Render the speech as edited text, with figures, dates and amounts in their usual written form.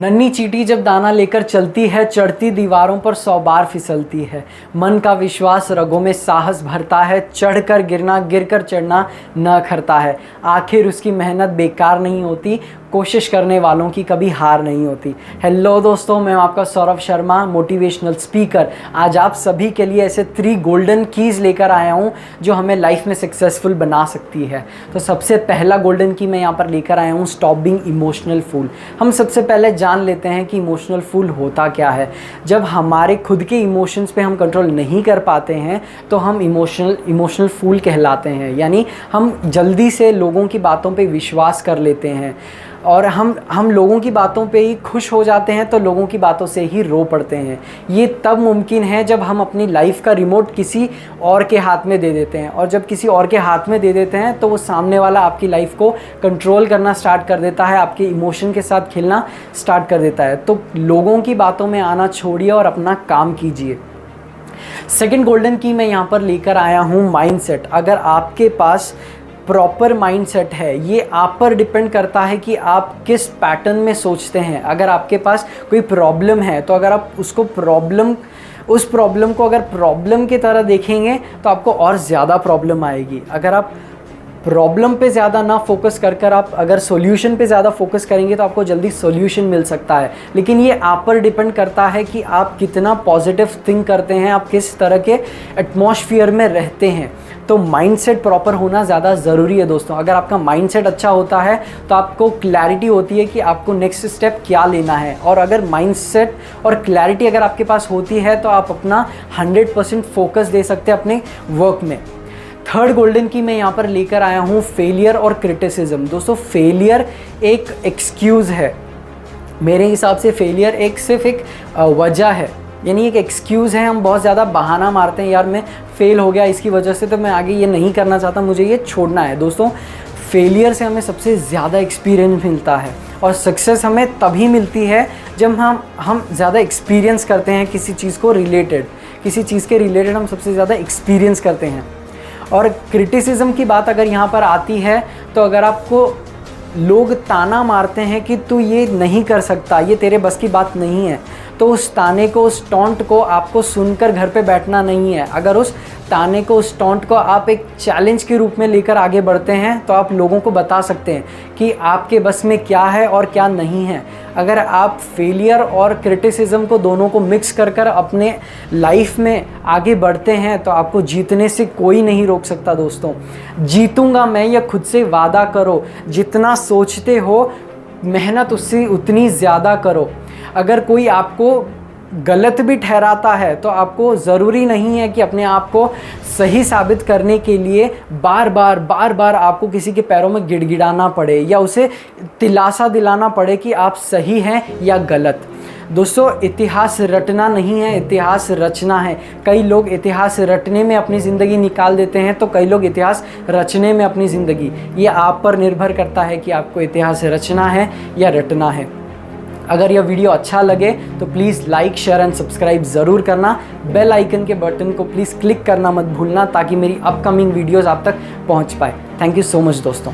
नन्ही चींटी जब दाना लेकर चलती है, चढ़ती दीवारों पर 100 बार फिसलती है। मन का विश्वास रगों में साहस भरता है, चढ़कर गिरना गिरकर चढ़ना न खरता है। आखिर उसकी मेहनत बेकार नहीं होती, कोशिश करने वालों की कभी हार नहीं होती। हेलो दोस्तों, मैं आपका सौरभ शर्मा, मोटिवेशनल स्पीकर। आज आप सभी के लिए ऐसे 3 गोल्डन कीज़ लेकर आया हूँ जो हमें लाइफ में सक्सेसफुल बना सकती है। तो सबसे पहला गोल्डन की मैं यहाँ पर लेकर आया हूँ, स्टॉप बीइंग इमोशनल फूल। हम सबसे पहले जान लेते हैं कि इमोशनल फूल होता क्या है। जब हमारे खुद के इमोशंस पे हम कंट्रोल नहीं कर पाते हैं तो हम इमोशनल फूल कहलाते हैं। यानी हम जल्दी से लोगों की बातों पे विश्वास कर लेते हैं और हम लोगों की बातों पे ही खुश हो जाते हैं, तो लोगों की बातों से ही रो पड़ते हैं। ये तब मुमकिन है जब हम अपनी लाइफ का रिमोट किसी और के हाथ में दे देते हैं, और जब किसी और के हाथ में दे देते हैं तो वो सामने वाला आपकी लाइफ को कंट्रोल करना स्टार्ट कर देता है, आपके इमोशन के साथ खेलना स्टार्ट कर देता है। तो लोगों की बातों में आना छोड़िए और अपना काम कीजिए। सेकेंड गोल्डन की मैं यहाँ पर लेकर आया हूँ, माइंडसेट। अगर आपके पास प्रॉपर माइंडसेट है, ये आप पर डिपेंड करता है कि आप किस पैटर्न में सोचते हैं। अगर आपके पास कोई प्रॉब्लम है तो अगर आप उस प्रॉब्लम को अगर प्रॉब्लम की तरह देखेंगे तो आपको और ज़्यादा प्रॉब्लम आएगी। अगर आप प्रॉब्लम पे ज़्यादा ना फोकस कर आप अगर सॉल्यूशन पे ज़्यादा फोकस करेंगे तो आपको जल्दी सॉल्यूशन मिल सकता है। लेकिन ये आप पर डिपेंड करता है कि आप कितना पॉजिटिव थिंक करते हैं, आप किस तरह के एटमॉस्फेयर में रहते हैं। तो माइंडसेट प्रॉपर होना ज़्यादा ज़रूरी है दोस्तों। अगर आपका माइंडसेट अच्छा होता है तो आपको क्लैरिटी होती है कि आपको नेक्स्ट स्टेप क्या लेना है। और अगर माइंडसेट और क्लैरिटी अगर आपके पास होती है तो आप अपना 100% फोकस दे सकते हैं अपने वर्क में। थर्ड गोल्डन की मैं यहाँ पर लेकर आया हूँ, फेलियर और क्रिटिसिज्म। दोस्तों, फेलियर एक एक्सक्यूज़ है। मेरे हिसाब से फेलियर सिर्फ एक वजह है, यानी एक एक्सक्यूज़ है। हम बहुत ज़्यादा बहाना मारते हैं, यार मैं फेल हो गया इसकी वजह से, तो मैं आगे ये नहीं करना चाहता, मुझे ये छोड़ना है। दोस्तों, फेलियर से हमें सबसे ज़्यादा एक्सपीरियंस मिलता है, और सक्सेस हमें तभी मिलती है जब हम ज़्यादा एक्सपीरियंस करते हैं किसी चीज़ के रिलेटेड हम सबसे ज़्यादा एक्सपीरियंस करते हैं। और क्रिटिसिज्म की बात अगर यहाँ पर आती है तो अगर आपको लोग ताना मारते हैं कि तू ये नहीं कर सकता, ये तेरे बस की बात नहीं है, तो उस ताने को, उस टॉन्ट को आपको सुनकर घर पे बैठना नहीं है। अगर उस ताने को, उस टॉन्ट को आप एक चैलेंज के रूप में लेकर आगे बढ़ते हैं तो आप लोगों को बता सकते हैं कि आपके बस में क्या है और क्या नहीं है। अगर आप फेलियर और क्रिटिसिज्म को दोनों को मिक्स कर अपने लाइफ में आगे बढ़ते हैं तो आपको जीतने से कोई नहीं रोक सकता। दोस्तों, जीतूंगा मैं, यह खुद से वादा करो। जितना सोचते हो मेहनत उससे उतनी ज़्यादा करो। अगर कोई आपको गलत भी ठहराता है तो आपको ज़रूरी नहीं है कि अपने आप को सही साबित करने के लिए बार बार आपको किसी के पैरों में गिड़गिड़ाना पड़े या उसे दिलासा दिलाना पड़े कि आप सही हैं या गलत। दोस्तों, इतिहास रटना नहीं है, इतिहास रचना है। कई लोग इतिहास रटने में अपनी ज़िंदगी निकाल देते हैं तो कई लोग इतिहास रचने में अपनी ज़िंदगी। ये आप पर निर्भर करता है कि आपको इतिहास रचना है या रटना है। अगर यह वीडियो अच्छा लगे तो please like, share and subscribe ज़रूर करना। बेल आइकन के बटन को प्लीज़ क्लिक करना मत भूलना ताकि मेरी अपकमिंग वीडियोज़ आप तक पहुंच पाए। थैंक यू सो मच दोस्तों।